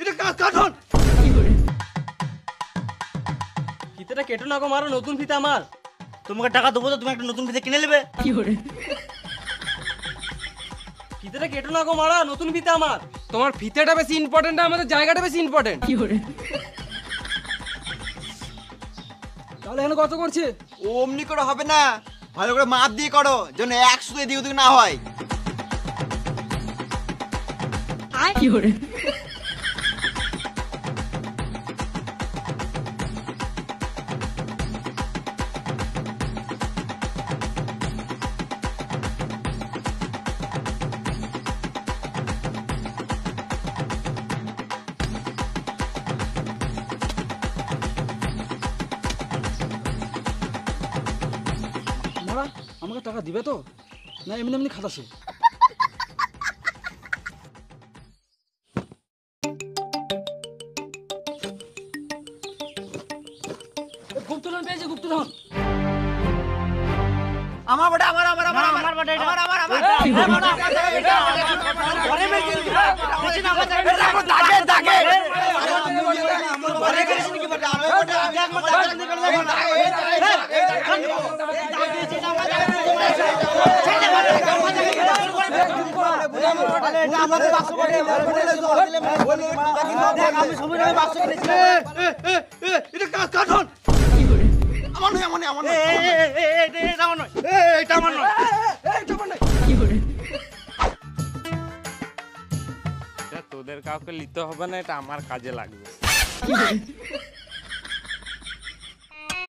এটা কাঠন ফিতেটা কেটো না গো মারো, নতুন ফিতে আমার। তোমাকে টাকা দেবো তো তুমি একটা নতুন ফিতে কিনে নেবে। ফিতেটা কেটো না গো মারা, নতুন ফিতে আমার। তোমার ফিতেটা বেশি ইম্পর্টেন্ট না আমাদের জায়গাটা বেশি ইম্পর্টেন্ট। তাহলে এখন কত করছে? অমনি করে হবে না, ভালো করে মাপ দিয়ে করো, যেন 100 এদিক ওদিক না হয়। মারা আমাকে টাকা দিবে তো, না এমনি এমনি খাতাছে? গুপ্তধন পেয়েছে, গুপ্তধন। আমার বড় আমার আমার আমার আমার বাড়ি এটা। আমার আমার আমার তোদের কাউকে নিতে হবে না, এটা আমার কাজে লাগবে।